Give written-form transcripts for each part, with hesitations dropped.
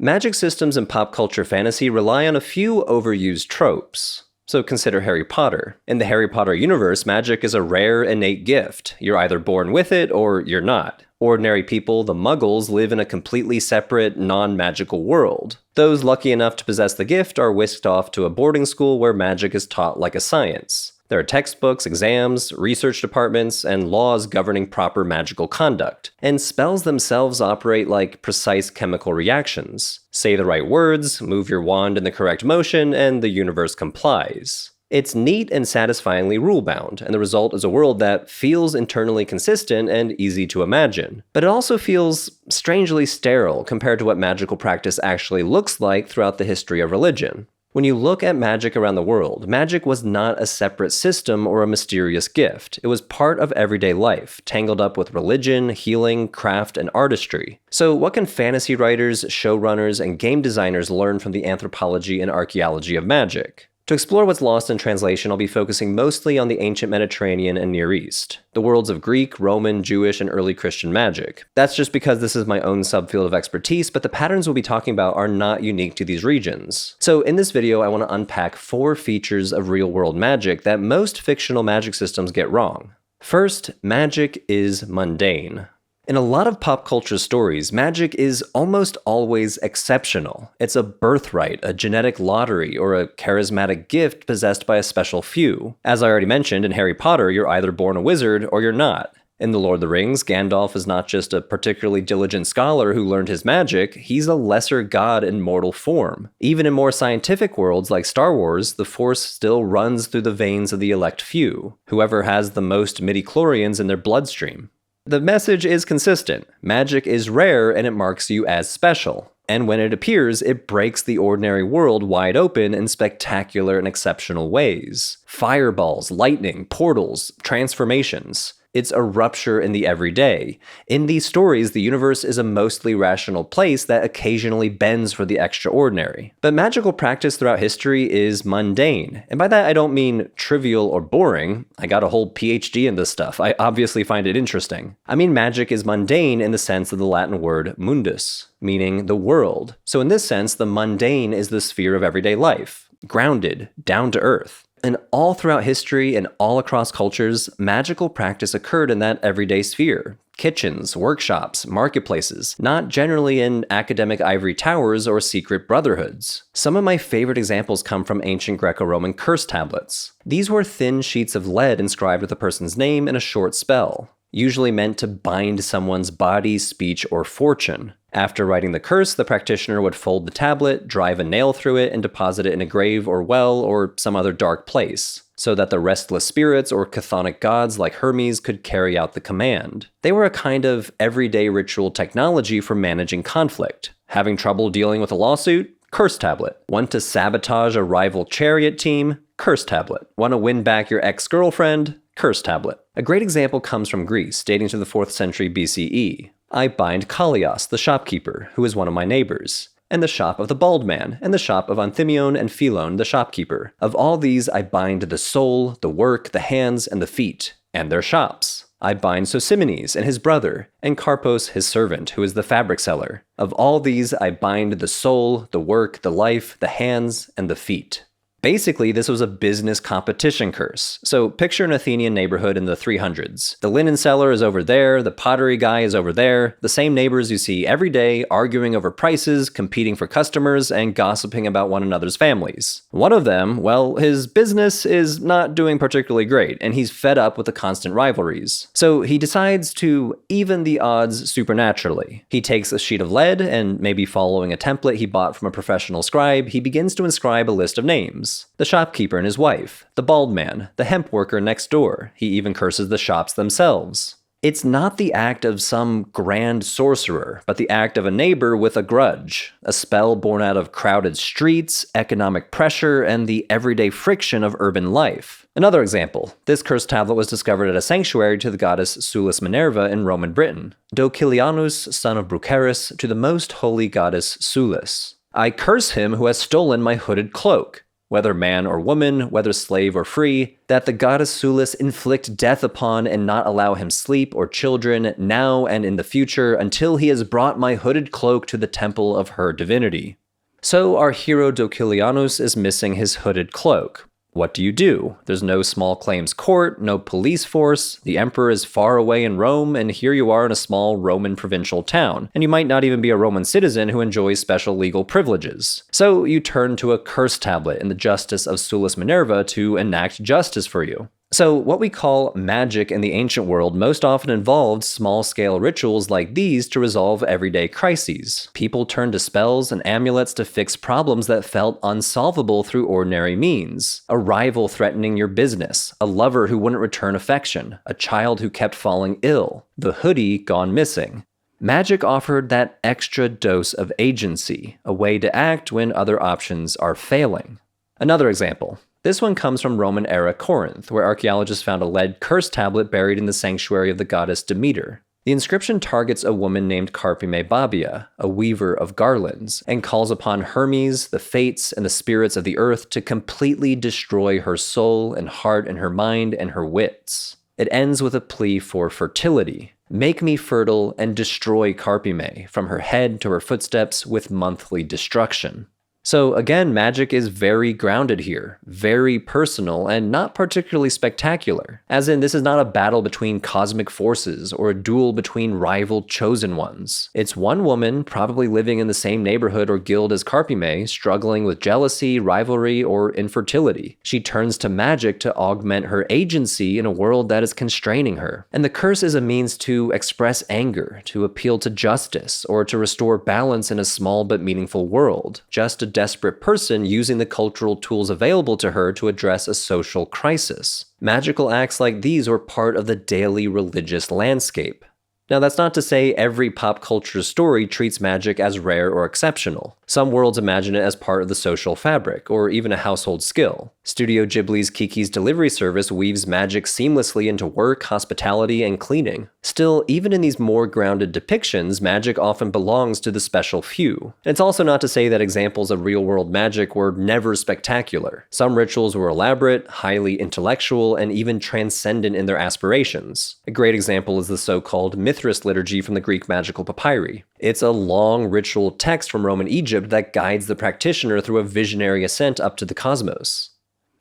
Magic systems in pop culture fantasy rely on a few overused tropes. So consider Harry Potter. In the Harry Potter universe, magic is a rare, innate gift. You're either born with it or you're not. Ordinary people, the Muggles, live in a completely separate, non-magical world. Those lucky enough to possess the gift are whisked off to a boarding school where magic is taught like a science. There are textbooks, exams, research departments, and laws governing proper magical conduct. And spells themselves operate like precise chemical reactions. Say the right words, move your wand in the correct motion, and the universe complies. It's neat and satisfyingly rule-bound, and the result is a world that feels internally consistent and easy to imagine. But it also feels strangely sterile compared to what magical practice actually looks like throughout the history of religion. When you look at magic around the world, magic was not a separate system or a mysterious gift. It was part of everyday life, tangled up with religion, healing, craft, and artistry. So what can fantasy writers, showrunners, and game designers learn from the anthropology and archaeology of magic? To explore what's lost in translation, I'll be focusing mostly on the ancient Mediterranean and Near East, the worlds of Greek, Roman, Jewish, and early Christian magic. That's just because this is my own subfield of expertise, but the patterns we'll be talking about are not unique to these regions. So in this video, I want to unpack 4 features of real-world magic that most fictional magic systems get wrong. First, magic is mundane. In a lot of pop culture stories, magic is almost always exceptional. It's a birthright, a genetic lottery, or a charismatic gift possessed by a special few. As I already mentioned, in Harry Potter, you're either born a wizard or you're not. In The Lord of the Rings, Gandalf is not just a particularly diligent scholar who learned his magic, he's a lesser god in mortal form. Even in more scientific worlds like Star Wars, the Force still runs through the veins of the elect few, whoever has the most midichlorians in their bloodstream. The message is consistent. Magic is rare and it marks you as special. And when it appears, it breaks the ordinary world wide open in spectacular and exceptional ways. Fireballs, lightning, portals, transformations. It's a rupture in the everyday. In these stories, the universe is a mostly rational place that occasionally bends for the extraordinary. But magical practice throughout history is mundane. And by that, I don't mean trivial or boring. I got a whole PhD in this stuff. I obviously find it interesting. I mean magic is mundane in the sense of the Latin word mundus, meaning the world. So in this sense, the mundane is the sphere of everyday life, grounded, down to earth. And all throughout history and all across cultures, magical practice occurred in that everyday sphere. Kitchens, workshops, marketplaces, not generally in academic ivory towers or secret brotherhoods. Some of my favorite examples come from ancient Greco-Roman curse tablets. These were thin sheets of lead inscribed with a person's name and a short spell, usually meant to bind someone's body, speech, or fortune. After writing the curse, the practitioner would fold the tablet, drive a nail through it, and deposit it in a grave or well or some other dark place, so that the restless spirits or chthonic gods like Hermes could carry out the command. They were a kind of everyday ritual technology for managing conflict. Having trouble dealing with a lawsuit? Curse tablet. Want to sabotage a rival chariot team? Curse tablet. Want to win back your ex-girlfriend? Curse tablet. A great example comes from Greece, dating to the 4th century BCE. I bind Kallias, the shopkeeper, who is one of my neighbors, and the shop of the bald man, and the shop of Anthemion and Philon, the shopkeeper. Of all these I bind the soul, the work, the hands, and the feet, and their shops. I bind Sosimenes and his brother, and Carpos his servant, who is the fabric seller. Of all these I bind the soul, the work, the life, the hands, and the feet. Basically, this was a business competition curse. So picture an Athenian neighborhood in the 300s. The linen seller is over there, the pottery guy is over there, the same neighbors you see every day arguing over prices, competing for customers, and gossiping about one another's families. One of them, well, his business is not doing particularly great, and he's fed up with the constant rivalries. So he decides to even the odds supernaturally. He takes a sheet of lead, and maybe following a template he bought from a professional scribe, he begins to inscribe a list of names. The shopkeeper and his wife, the bald man, the hemp worker next door. He even curses the shops themselves. It's not the act of some grand sorcerer, but the act of a neighbor with a grudge, a spell born out of crowded streets, economic pressure, and the everyday friction of urban life. Another example, this curse tablet was discovered at a sanctuary to the goddess Sulis Minerva in Roman Britain. Docilianus, son of Brucerus, to the most holy goddess Sulis. I curse him who has stolen my hooded cloak. whether man or woman, whether slave or free, that the goddess Sulis inflict death upon and not allow him sleep or children, now and in the future, until he has brought my hooded cloak to the temple of her divinity. So our hero Docilianus is missing his hooded cloak. What do? There's no small claims court, no police force, the emperor is far away in Rome, and here you are in a small Roman provincial town, and you might not even be a Roman citizen who enjoys special legal privileges. So you turn to a curse tablet in the justice of Sulis Minerva to enact justice for you. So what we call magic in the ancient world most often involved small-scale rituals like these to resolve everyday crises. People turned to spells and amulets to fix problems that felt unsolvable through ordinary means. A rival threatening your business, a lover who wouldn't return affection, a child who kept falling ill, the hoodie gone missing. Magic offered that extra dose of agency, a way to act when other options are failing. Another example. This one comes from Roman-era Corinth, where archaeologists found a lead curse tablet buried in the sanctuary of the goddess Demeter. The inscription targets a woman named Carpime Babia, a weaver of garlands, and calls upon Hermes, the fates, and the spirits of the earth to completely destroy her soul and heart and her mind and her wits. It ends with a plea for fertility. Make me fertile and destroy Carpime, from her head to her footsteps with monthly destruction. So again, magic is very grounded here, very personal, and not particularly spectacular. As in, this is not a battle between cosmic forces or a duel between rival chosen ones. It's one woman, probably living in the same neighborhood or guild as Carpime, struggling with jealousy, rivalry, or infertility. She turns to magic to augment her agency in a world that is constraining her. And the curse is a means to express anger, to appeal to justice, or to restore balance in a small but meaningful world. Just a desperate person using the cultural tools available to her to address a social crisis. Magical acts like these were part of the daily religious landscape. Now, that's not to say every pop culture story treats magic as rare or exceptional. Some worlds imagine it as part of the social fabric, or even a household skill. Studio Ghibli's Kiki's Delivery Service weaves magic seamlessly into work, hospitality, and cleaning. Still, even in these more grounded depictions, magic often belongs to the special few. And it's also not to say that examples of real-world magic were never spectacular. Some rituals were elaborate, highly intellectual, and even transcendent in their aspirations. A great example is the so-called Mithras liturgy from the Greek magical papyri. It's a long ritual text from Roman Egypt that guides the practitioner through a visionary ascent up to the cosmos.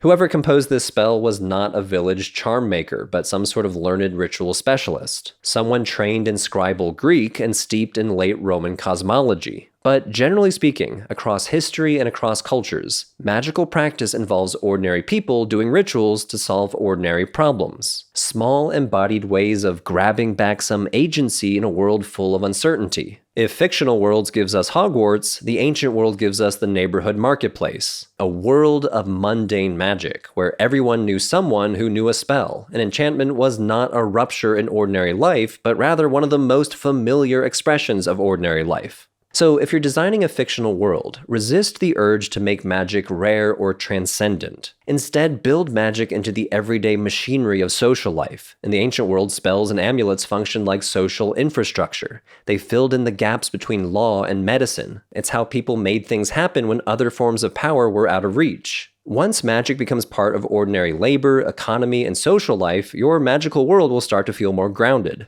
Whoever composed this spell was not a village charm maker, but some sort of learned ritual specialist. Someone trained in scribal Greek and steeped in late Roman cosmology. But generally speaking, across history and across cultures, magical practice involves ordinary people doing rituals to solve ordinary problems. Small embodied ways of grabbing back some agency in a world full of uncertainty. If fictional worlds gives us Hogwarts, the ancient world gives us the neighborhood marketplace. A world of mundane magic, where everyone knew someone who knew a spell. An enchantment was not a rupture in ordinary life, but rather one of the most familiar expressions of ordinary life. So if you're designing a fictional world, resist the urge to make magic rare or transcendent. Instead, build magic into the everyday machinery of social life. In the ancient world, spells and amulets functioned like social infrastructure. They filled in the gaps between law and medicine. It's how people made things happen when other forms of power were out of reach. Once magic becomes part of ordinary labor, economy, and social life, your magical world will start to feel more grounded.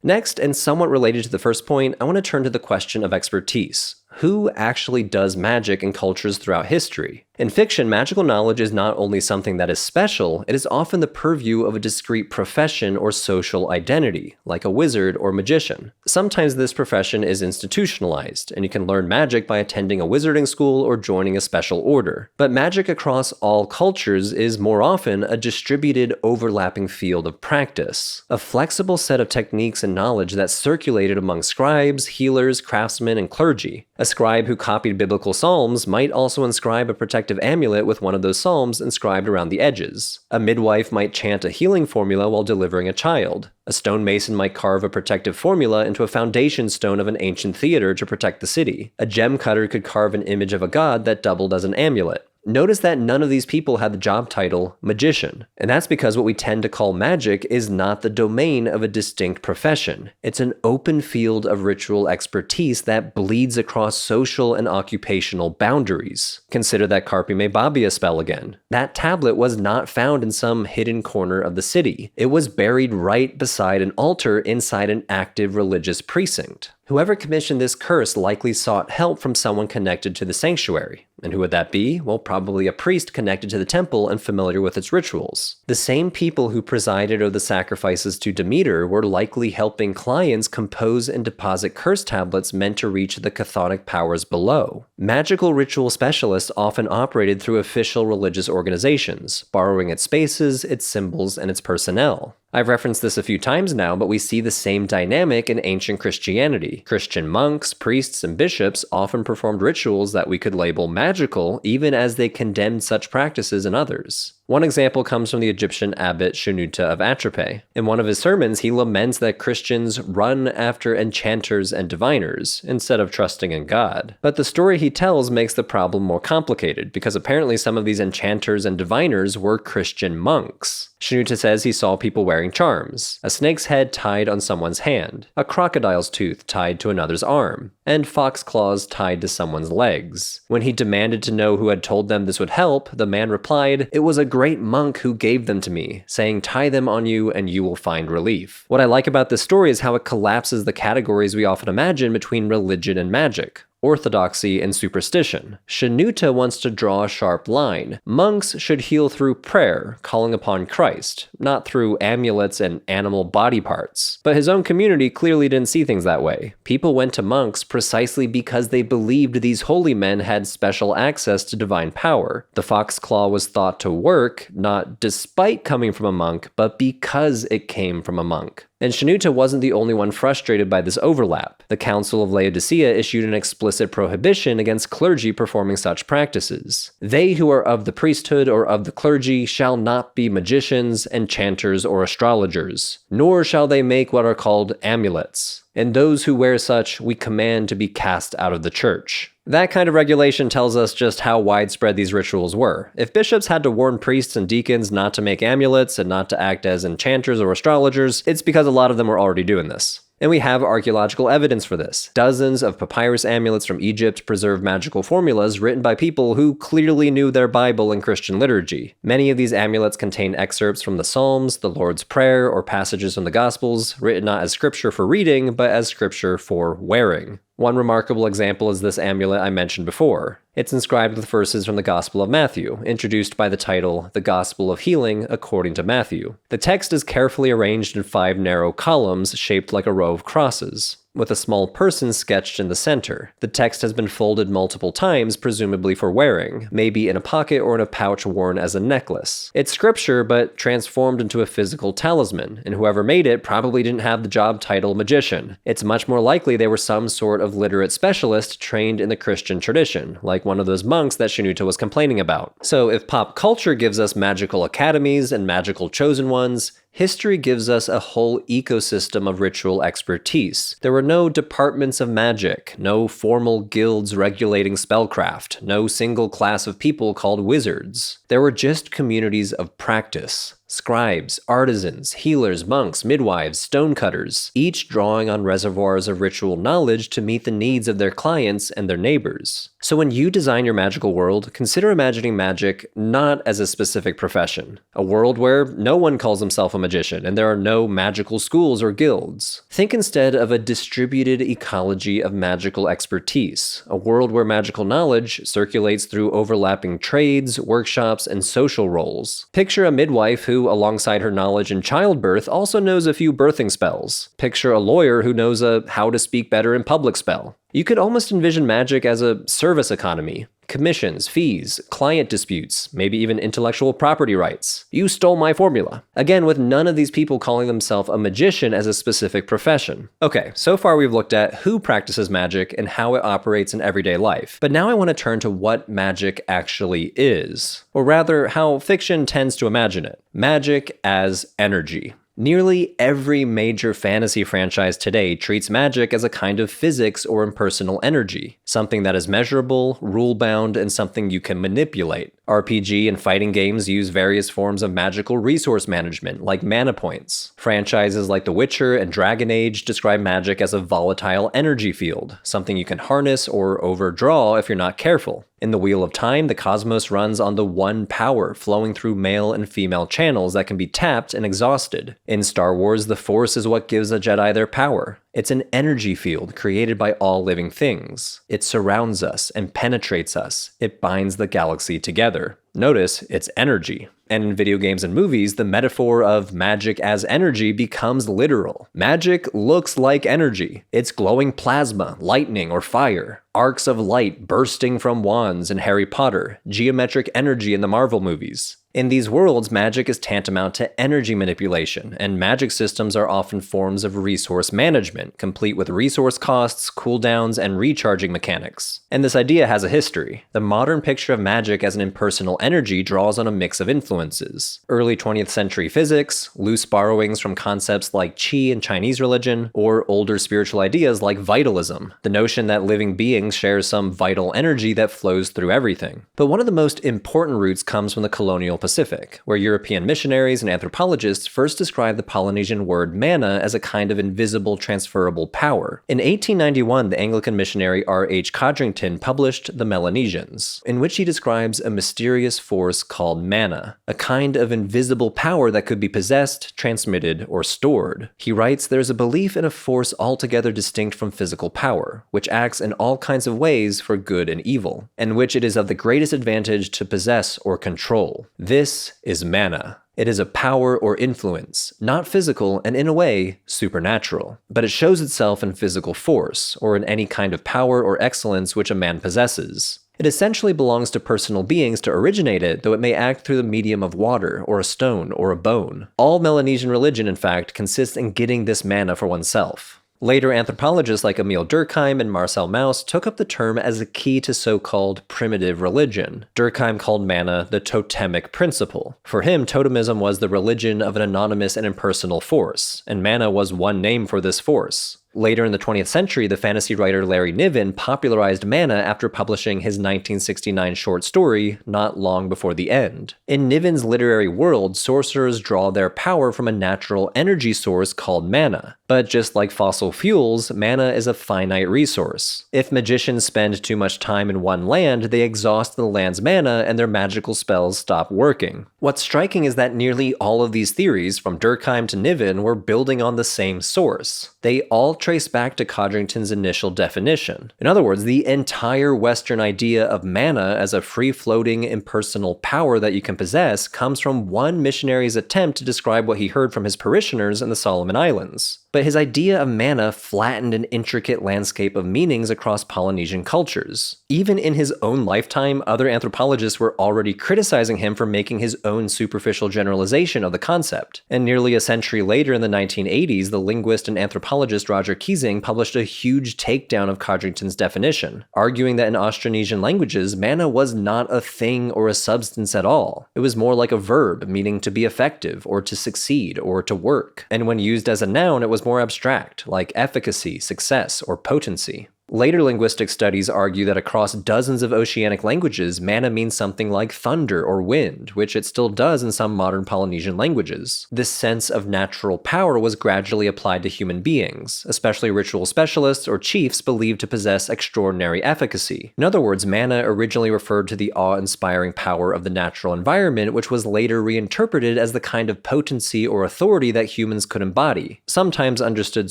Next, and somewhat related to the first point, I want to turn to the question of expertise. Who actually does magic in cultures throughout history? In fiction, magical knowledge is not only something that is special, it is often the purview of a discrete profession or social identity, like a wizard or magician. Sometimes this profession is institutionalized, and you can learn magic by attending a wizarding school or joining a special order. But magic across all cultures is more often a distributed, overlapping field of practice. A flexible set of techniques and knowledge that circulated among scribes, healers, craftsmen, and clergy. A scribe who copied biblical psalms might also inscribe a protective amulet with one of those psalms inscribed around the edges. A midwife might chant a healing formula while delivering a child. A stonemason might carve a protective formula into a foundation stone of an ancient theater to protect the city. A gem cutter could carve an image of a god that doubled as an amulet. Notice that none of these people had the job title magician. And that's because what we tend to call magic is not the domain of a distinct profession. It's an open field of ritual expertise that bleeds across social and occupational boundaries. Consider that Carpe Me Babia spell again. That tablet was not found in some hidden corner of the city. It was buried right beside an altar inside an active religious precinct. Whoever commissioned this curse likely sought help from someone connected to the sanctuary. And who would that be? Well, probably a priest connected to the temple and familiar with its rituals. The same people who presided over the sacrifices to Demeter were likely helping clients compose and deposit curse tablets meant to reach the chthonic powers below. Magical ritual specialists often operated through official religious organizations, borrowing its spaces, its symbols, and its personnel. I've referenced this a few times now, but we see the same dynamic in ancient Christianity. Christian monks, priests, and bishops often performed rituals that we could label magical, even as they condemned such practices in others. One example comes from the Egyptian abbot Shunuta of Atrope. In one of his sermons, he laments that Christians run after enchanters and diviners, instead of trusting in God. But the story he tells makes the problem more complicated, because apparently some of these enchanters and diviners were Christian monks. Shunuta says he saw people wearing charms, a snake's head tied on someone's hand, a crocodile's tooth tied to another's arm, and fox claws tied to someone's legs. When he demanded to know who had told them this would help, the man replied, "It was a great monk who gave them to me, saying tie them on you and you will find relief." What I like about this story is how it collapses the categories we often imagine between religion and magic. Orthodoxy and superstition. Shunuta wants to draw a sharp line. Monks should heal through prayer, calling upon Christ, not through amulets and animal body parts. But his own community clearly didn't see things that way. People went to monks precisely because they believed these holy men had special access to divine power. The fox claw was thought to work, not despite coming from a monk, but because it came from a monk. And Shunuta wasn't the only one frustrated by this overlap. The Council of Laodicea issued an explicit prohibition against clergy performing such practices. They who are of the priesthood or of the clergy shall not be magicians, enchanters, or astrologers, nor shall they make what are called amulets. And those who wear such we command to be cast out of the church. That kind of regulation tells us just how widespread these rituals were. If bishops had to warn priests and deacons not to make amulets and not to act as enchanters or astrologers, it's because a lot of them were already doing this. And we have archaeological evidence for this. Dozens of papyrus amulets from Egypt preserve magical formulas written by people who clearly knew their Bible and Christian liturgy. Many of these amulets contain excerpts from the Psalms, the Lord's Prayer, or passages from the Gospels, written not as scripture for reading, but as scripture for wearing. One remarkable example is this amulet I mentioned before. It's inscribed with verses from the Gospel of Matthew, introduced by the title, The Gospel of Healing According to Matthew. The text is carefully arranged in 5 narrow columns shaped like a row of crosses, with a small person sketched in the center. The text has been folded multiple times, presumably for wearing, maybe in a pocket or in a pouch worn as a necklace. It's scripture, but transformed into a physical talisman, and whoever made it probably didn't have the job title magician. It's much more likely they were some sort of literate specialist trained in the Christian tradition, like one of those monks that Shunuta was complaining about. So if pop culture gives us magical academies and magical chosen ones, history gives us a whole ecosystem of ritual expertise. There were no departments of magic, no formal guilds regulating spellcraft, no single class of people called wizards. There were just communities of practice. Scribes, artisans, healers, monks, midwives, stonecutters, each drawing on reservoirs of ritual knowledge to meet the needs of their clients and their neighbors. So when you design your magical world, consider imagining magic not as a specific profession, a world where no one calls himself a magician and there are no magical schools or guilds. Think instead of a distributed ecology of magical expertise, a world where magical knowledge circulates through overlapping trades, workshops, and social roles. Picture a midwife who, alongside her knowledge in childbirth, also knows a few birthing spells. Picture a lawyer who knows a how to speak better in public spell. You could almost envision magic as a service economy. Commissions, fees, client disputes, maybe even intellectual property rights. You stole my formula. Again, with none of these people calling themselves a magician as a specific profession. Okay, so far we've looked at who practices magic and how it operates in everyday life. But now I want to turn to what magic actually is. Or rather, how fiction tends to imagine it. Magic as energy. Nearly every major fantasy franchise today treats magic as a kind of physics or impersonal energy, something that is measurable, rule-bound, and something you can manipulate. RPG and fighting games use various forms of magical resource management, like mana points. Franchises like The Witcher and Dragon Age describe magic as a volatile energy field, something you can harness or overdraw if you're not careful. In the Wheel of Time, the cosmos runs on the one power flowing through male and female channels that can be tapped and exhausted. In Star Wars, the Force is what gives a Jedi their power. It's an energy field created by all living things. It surrounds us and penetrates us. It binds the galaxy together. Notice, it's energy. And in video games and movies, the metaphor of magic as energy becomes literal. Magic looks like energy. It's glowing plasma, lightning, or fire. Arcs of light bursting from wands in Harry Potter, geometric energy in the Marvel movies. In these worlds, magic is tantamount to energy manipulation, and magic systems are often forms of resource management, complete with resource costs, cooldowns, and recharging mechanics. And this idea has a history. The modern picture of magic as an impersonal energy draws on a mix of influences. Early 20th century physics, loose borrowings from concepts like qi in Chinese religion, or older spiritual ideas like vitalism, the notion that living beings share some vital energy that flows through everything. But one of the most important roots comes from the colonial Pacific, where European missionaries and anthropologists first described the Polynesian word mana as a kind of invisible transferable power. In 1891, the Anglican missionary R.H. Codrington published The Melanesians, in which he describes a mysterious force called mana, a kind of invisible power that could be possessed, transmitted, or stored. He writes, "There's a belief in a force altogether distinct from physical power, which acts in all kinds of ways for good and evil, and which it is of the greatest advantage to possess or control. This is mana. It is a power or influence, not physical and in a way, supernatural. But it shows itself in physical force, or in any kind of power or excellence which a man possesses. It essentially belongs to personal beings to originate it, though it may act through the medium of water, or a stone, or a bone. All Melanesian religion, in fact, consists in getting this mana for oneself." Later, anthropologists like Emile Durkheim and Marcel Mauss took up the term as a key to so-called primitive religion. Durkheim called mana the totemic principle. For him, totemism was the religion of an anonymous and impersonal force, and mana was one name for this force. Later in the 20th century, the fantasy writer Larry Niven popularized mana after publishing his 1969 short story, Not Long Before the End. In Niven's literary world, sorcerers draw their power from a natural energy source called mana. But just like fossil fuels, mana is a finite resource. If magicians spend too much time in one land, they exhaust the land's mana and their magical spells stop working. What's striking is that nearly all of these theories, from Durkheim to Niven, were building on the same source. They all trace back to Codrington's initial definition. In other words, the entire Western idea of mana as a free-floating, impersonal power that you can possess comes from one missionary's attempt to describe what he heard from his parishioners in the Solomon Islands. But his idea of mana flattened an intricate landscape of meanings across Polynesian cultures. Even in his own lifetime, other anthropologists were already criticizing him for making his own superficial generalization of the concept. And nearly a century later, in the 1980s, the linguist and anthropologist Roger Keesing published a huge takedown of Codrington's definition, arguing that in Austronesian languages, mana was not a thing or a substance at all. It was more like a verb, meaning to be effective, or to succeed, or to work. And when used as a noun, it was more abstract, like efficacy, success, or potency. Later linguistic studies argue that across dozens of oceanic languages, mana means something like thunder or wind, which it still does in some modern Polynesian languages. This sense of natural power was gradually applied to human beings, especially ritual specialists or chiefs believed to possess extraordinary efficacy. In other words, mana originally referred to the awe-inspiring power of the natural environment, which was later reinterpreted as the kind of potency or authority that humans could embody, sometimes understood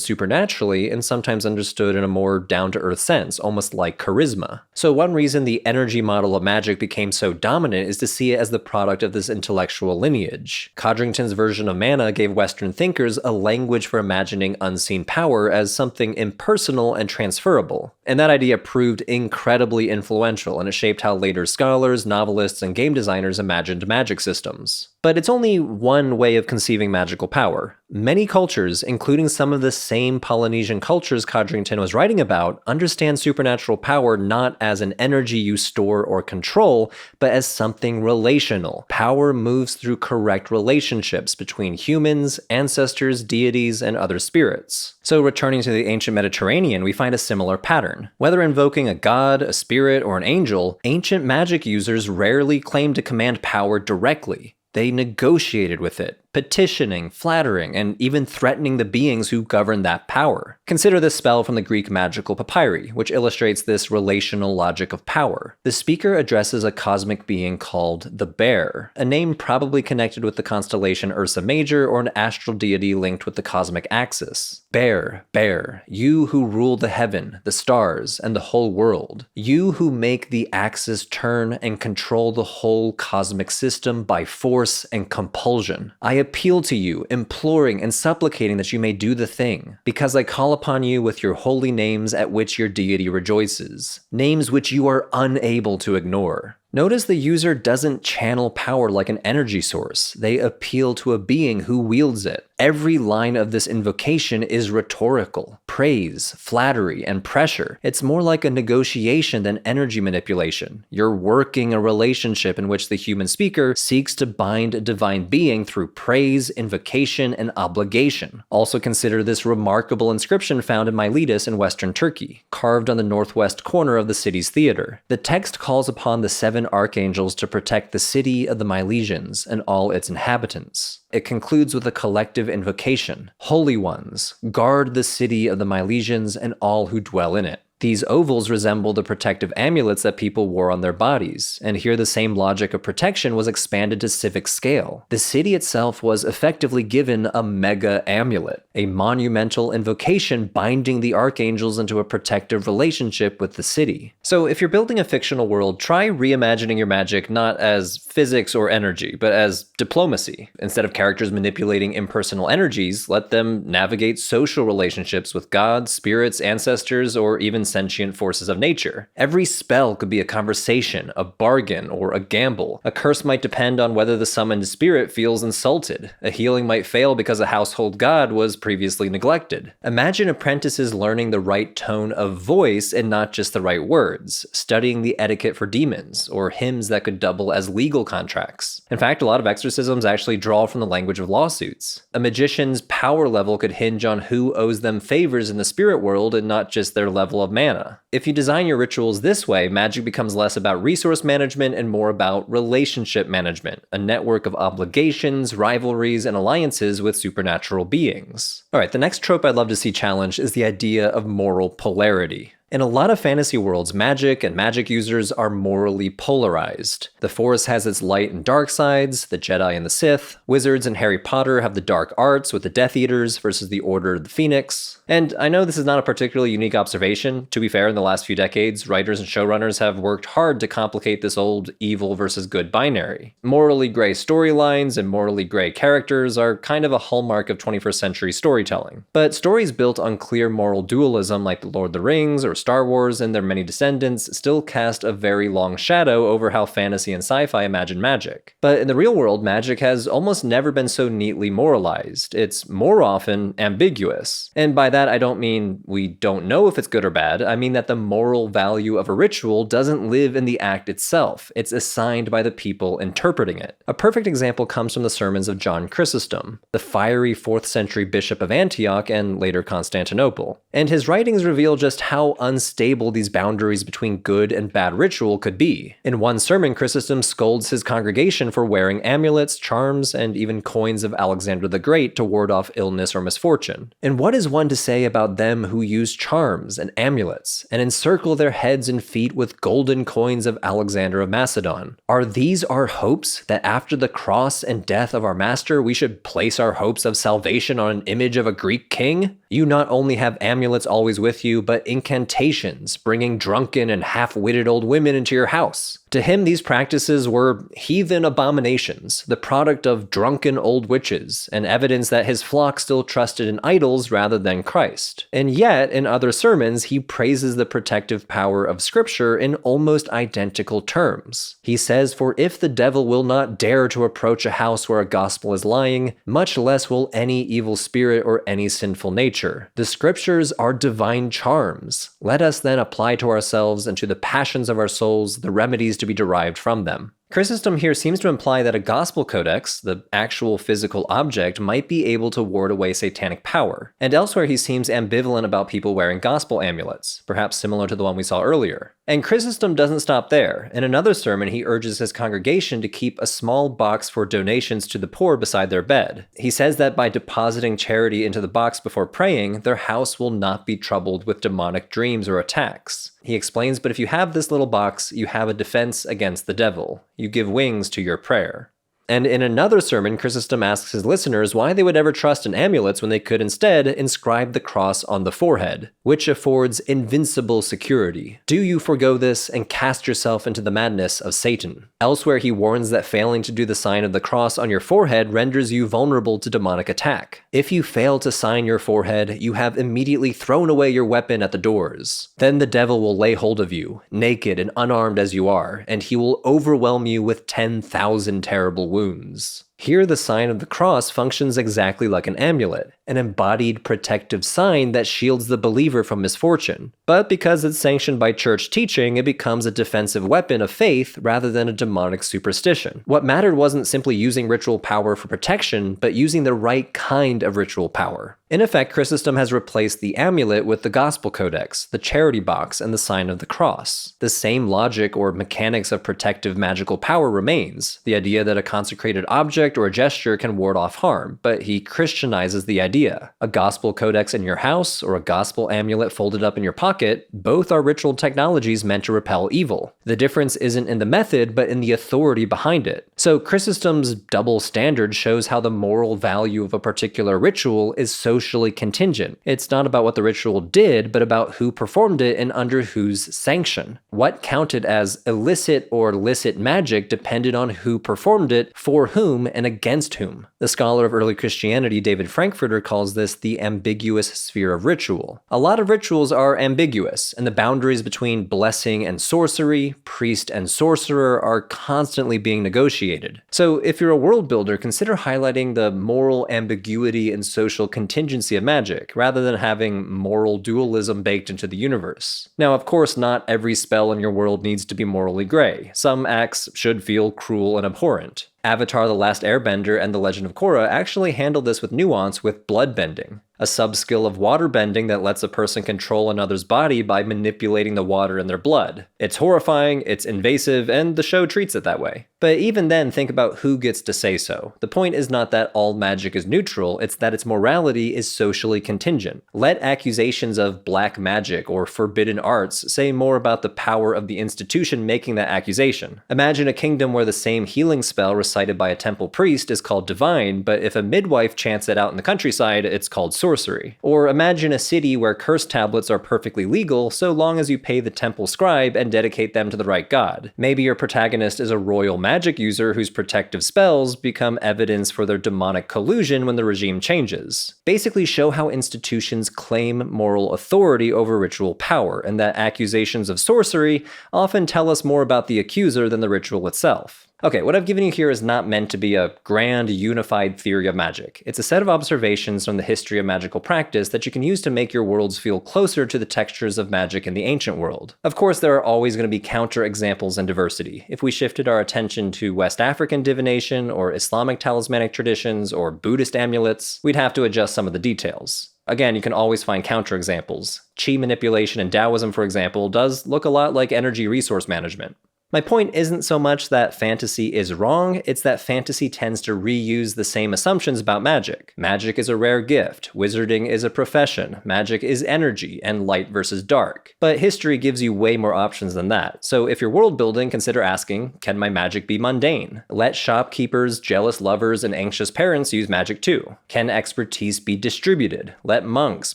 supernaturally and sometimes understood in a more down-to-earth sense, almost like charisma. So one reason the energy model of magic became so dominant is to see it as the product of this intellectual lineage. Codrington's version of mana gave Western thinkers a language for imagining unseen power as something impersonal and transferable. And that idea proved incredibly influential, and it shaped how later scholars, novelists, and game designers imagined magic systems. But it's only one way of conceiving magical power. Many cultures, including some of the same Polynesian cultures Codrington was writing about, understand supernatural power not as an energy you store or control, but as something relational. Power moves through correct relationships between humans, ancestors, deities, and other spirits. So returning to the ancient Mediterranean, we find a similar pattern. Whether invoking a god, a spirit, or an angel, ancient magic users rarely claimed to command power directly. They negotiated with it, petitioning, flattering, and even threatening the beings who govern that power. Consider this spell from the Greek magical papyri, which illustrates this relational logic of power. The speaker addresses a cosmic being called the Bear, a name probably connected with the constellation Ursa Major or an astral deity linked with the cosmic axis. Bear, bear, you who rule the heaven, the stars, and the whole world. You who make the axis turn and control the whole cosmic system by force and compulsion. I appeal to you, imploring and supplicating that you may do the thing, because I call upon you with your holy names at which your deity rejoices, names which you are unable to ignore. Notice the user doesn't channel power like an energy source. They appeal to a being who wields it. Every line of this invocation is rhetorical. Praise, flattery, and pressure. It's more like a negotiation than energy manipulation. You're working a relationship in which the human speaker seeks to bind a divine being through praise, invocation, and obligation. Also consider this remarkable inscription found in Miletus in western Turkey, carved on the northwest corner of the city's theater. The text calls upon the 7 archangels to protect the city of the Milesians and all its inhabitants. It concludes with a collective invocation. Holy ones, guard the city of the Milesians and all who dwell in it. These ovals resemble the protective amulets that people wore on their bodies, and here the same logic of protection was expanded to civic scale. The city itself was effectively given a mega amulet, a monumental invocation binding the archangels into a protective relationship with the city. So if you're building a fictional world, try reimagining your magic not as physics or energy, but as diplomacy. Instead of characters manipulating impersonal energies, let them navigate social relationships with gods, spirits, ancestors, or even sentient forces of nature. Every spell could be a conversation, a bargain, or a gamble. A curse might depend on whether the summoned spirit feels insulted. A healing might fail because a household god was previously neglected. Imagine apprentices learning the right tone of voice and not just the right words, studying the etiquette for demons, or hymns that could double as legal contracts. In fact, a lot of exorcisms actually draw from the language of lawsuits. A magician's power level could hinge on who owes them favors in the spirit world and not just their level of mana. If you design your rituals this way, magic becomes less about resource management and more about relationship management, a network of obligations, rivalries, and alliances with supernatural beings. Alright, the next trope I'd love to see challenged is the idea of moral polarity. In a lot of fantasy worlds, magic and magic users are morally polarized. The Force has its light and dark sides, the Jedi and the Sith. Wizards and Harry Potter have the dark arts with the Death Eaters versus the Order of the Phoenix. And I know this is not a particularly unique observation. To be fair, in the last few decades, writers and showrunners have worked hard to complicate this old evil versus good binary. Morally gray storylines and morally gray characters are kind of a hallmark of 21st century storytelling. But stories built on clear moral dualism like The Lord of the Rings or Star Wars and their many descendants still cast a very long shadow over how fantasy and sci-fi imagine magic. But in the real world, magic has almost never been so neatly moralized. It's more often ambiguous. And by that, I don't mean we don't know if it's good or bad. I mean that the moral value of a ritual doesn't live in the act itself. It's assigned by the people interpreting it. A perfect example comes from the sermons of John Chrysostom, the fiery 4th century bishop of Antioch and later Constantinople. And his writings reveal just how unstable these boundaries between good and bad ritual could be. In one sermon, Chrysostom scolds his congregation for wearing amulets, charms, and even coins of Alexander the Great to ward off illness or misfortune. And what is one to say about them who use charms and amulets and encircle their heads and feet with golden coins of Alexander of Macedon? Are these our hopes, that after the cross and death of our master, we should place our hopes of salvation on an image of a Greek king? You not only have amulets always with you, but incantations incantations, bringing drunken and half-witted old women into your house. To him, these practices were heathen abominations, the product of drunken old witches, and evidence that his flock still trusted in idols rather than Christ. And yet, in other sermons, he praises the protective power of Scripture in almost identical terms. He says, "For if the devil will not dare to approach a house where a gospel is lying, much less will any evil spirit or any sinful nature. The Scriptures are divine charms. Let us then apply to ourselves and to the passions of our souls the remedies to be derived from them." Chrysostom here seems to imply that a gospel codex, the actual physical object, might be able to ward away satanic power. And elsewhere he seems ambivalent about people wearing gospel amulets, perhaps similar to the one we saw earlier. And Chrysostom doesn't stop there. In another sermon, he urges his congregation to keep a small box for donations to the poor beside their bed. He says that by depositing charity into the box before praying, their house will not be troubled with demonic dreams or attacks. He explains, but if you have this little box, you have a defense against the devil. You give wings to your prayer. And in another sermon, Chrysostom asks his listeners why they would ever trust in amulets when they could instead inscribe the cross on the forehead, which affords invincible security. Do you forego this and cast yourself into the madness of Satan? Elsewhere, he warns that failing to do the sign of the cross on your forehead renders you vulnerable to demonic attack. If you fail to sign your forehead, you have immediately thrown away your weapon at the doors. Then the devil will lay hold of you, naked and unarmed as you are, and he will overwhelm you with 10,000 terrible wounds. Here, the sign of the cross functions exactly like an amulet, an embodied protective sign that shields the believer from misfortune. But because it's sanctioned by church teaching, it becomes a defensive weapon of faith rather than a demonic superstition. What mattered wasn't simply using ritual power for protection, but using the right kind of ritual power. In effect, Chrysostom has replaced the amulet with the gospel codex, the charity box, and the sign of the cross. The same logic or mechanics of protective magical power remains, the idea that a consecrated object or a gesture can ward off harm, but he Christianizes the idea. A gospel codex in your house or a gospel amulet folded up in your pocket, both are ritual technologies meant to repel evil. The difference isn't in the method, but in the authority behind it. So Chrysostom's double standard shows how the moral value of a particular ritual is socially contingent. It's not about what the ritual did, but about who performed it and under whose sanction. What counted as illicit or licit magic depended on who performed it, for whom, and against whom. The scholar of early Christianity, David Frankfurter, calls this the ambiguous sphere of ritual. A lot of rituals are ambiguous, and the boundaries between blessing and sorcery, priest and sorcerer, are constantly being negotiated. So if you're a world builder, consider highlighting the moral ambiguity and social contingency of magic, rather than having moral dualism baked into the universe. Now, of course, not every spell in your world needs to be morally gray. Some acts should feel cruel and abhorrent. Avatar: The Last Airbender and The Legend of Korra actually handle this with nuance with bloodbending, a sub-skill of waterbending that lets a person control another's body by manipulating the water in their blood. It's horrifying, it's invasive, and the show treats it that way. But even then, think about who gets to say so. The point is not that all magic is neutral, it's that its morality is socially contingent. Let accusations of black magic or forbidden arts say more about the power of the institution making that accusation. Imagine a kingdom where the same healing spell recited by a temple priest is called divine, but if a midwife chants it out in the countryside, it's called sorcery. Or imagine a city where curse tablets are perfectly legal so long as you pay the temple scribe and dedicate them to the right god. Maybe your protagonist is a royal magic user whose protective spells become evidence for their demonic collusion when the regime changes. Basically show how institutions claim moral authority over ritual power, and that accusations of sorcery often tell us more about the accuser than the ritual itself. Okay, what I've given you here is not meant to be a grand, unified theory of magic. It's a set of observations from the history of magical practice that you can use to make your worlds feel closer to the textures of magic in the ancient world. Of course, there are always going to be counter-examples and diversity. If we shifted our attention to West African divination, or Islamic talismanic traditions, or Buddhist amulets, we'd have to adjust some of the details. Again, you can always find counterexamples. Qi manipulation in Taoism, for example, does look a lot like energy resource management. My point isn't so much that fantasy is wrong, it's that fantasy tends to reuse the same assumptions about magic. Magic is a rare gift, wizarding is a profession, magic is energy, and light versus dark. But history gives you way more options than that, so if you're world building, consider asking, can my magic be mundane? Let shopkeepers, jealous lovers, and anxious parents use magic too. Can expertise be distributed? Let monks,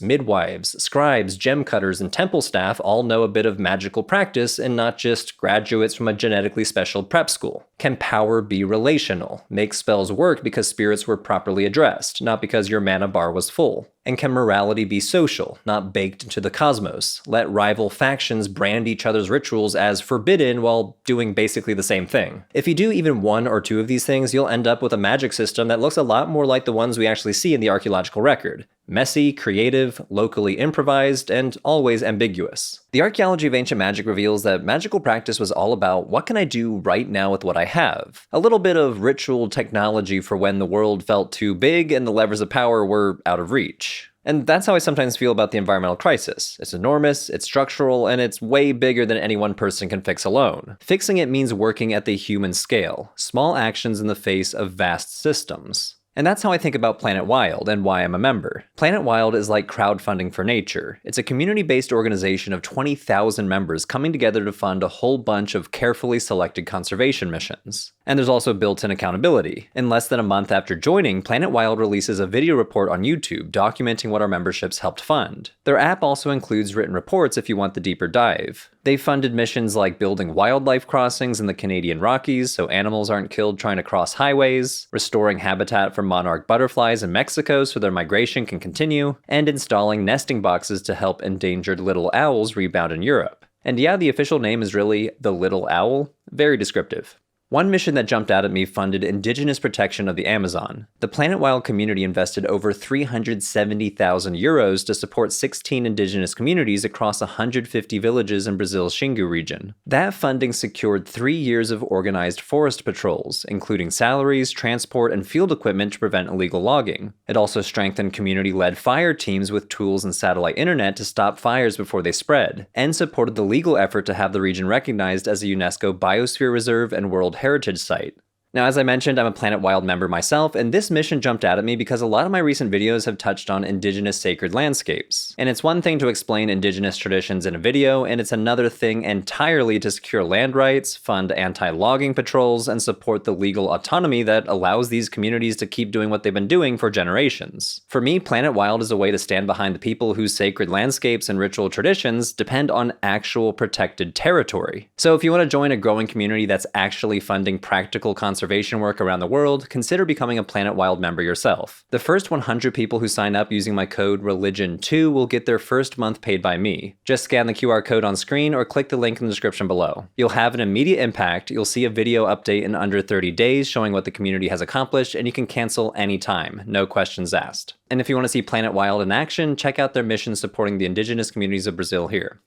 midwives, scribes, gem cutters, and temple staff all know a bit of magical practice and not just graduates from a genetically special prep school. Can power be relational? Make spells work because spirits were properly addressed, not because your mana bar was full. And can morality be social, not baked into the cosmos? Let rival factions brand each other's rituals as forbidden while doing basically the same thing. If you do even one or two of these things, you'll end up with a magic system that looks a lot more like the ones we actually see in the archaeological record. Messy, creative, locally improvised, and always ambiguous. The archaeology of ancient magic reveals that magical practice was all about what can I do right now with what I have? A little bit of ritual technology for when the world felt too big and the levers of power were out of reach. And that's how I sometimes feel about the environmental crisis. It's enormous, it's structural, and it's way bigger than any one person can fix alone. Fixing it means working at the human scale, small actions in the face of vast systems. And that's how I think about Planet Wild and why I'm a member. Planet Wild is like crowdfunding for nature. It's a community-based organization of 20,000 members coming together to fund a whole bunch of carefully selected conservation missions. And there's also built-in accountability. In less than a month after joining, Planet Wild releases a video report on YouTube documenting what our memberships helped fund. Their app also includes written reports if you want the deeper dive. They've funded missions like building wildlife crossings in the Canadian Rockies so animals aren't killed trying to cross highways, restoring habitat for monarch butterflies in Mexico so their migration can continue, and installing nesting boxes to help endangered little owls rebound in Europe. And yeah, the official name is really the Little Owl. Very descriptive. One mission that jumped out at me funded indigenous protection of the Amazon. The Planet Wild community invested over 370,000 euros to support 16 indigenous communities across 150 villages in Brazil's Xingu region. That funding secured 3 years of organized forest patrols, including salaries, transport, and field equipment to prevent illegal logging. It also strengthened community-led fire teams with tools and satellite internet to stop fires before they spread, and supported the legal effort to have the region recognized as a UNESCO Biosphere Reserve and World Heritage Site. Now, as I mentioned, I'm a Planet Wild member myself, and this mission jumped out at me because a lot of my recent videos have touched on indigenous sacred landscapes. And it's one thing to explain indigenous traditions in a video, and it's another thing entirely to secure land rights, fund anti-logging patrols, and support the legal autonomy that allows these communities to keep doing what they've been doing for generations. For me, Planet Wild is a way to stand behind the people whose sacred landscapes and ritual traditions depend on actual protected territory. So if you want to join a growing community that's actually funding practical conservation work around the world, consider becoming a Planet Wild member yourself. The first 100 people who sign up using my code RELIGION2 will get their first month paid by me. Just scan the QR code on screen or click the link in the description below. You'll have an immediate impact, you'll see a video update in under 30 days showing what the community has accomplished, and you can cancel anytime, no questions asked. And if you want to see Planet Wild in action, check out their mission supporting the indigenous communities of Brazil here.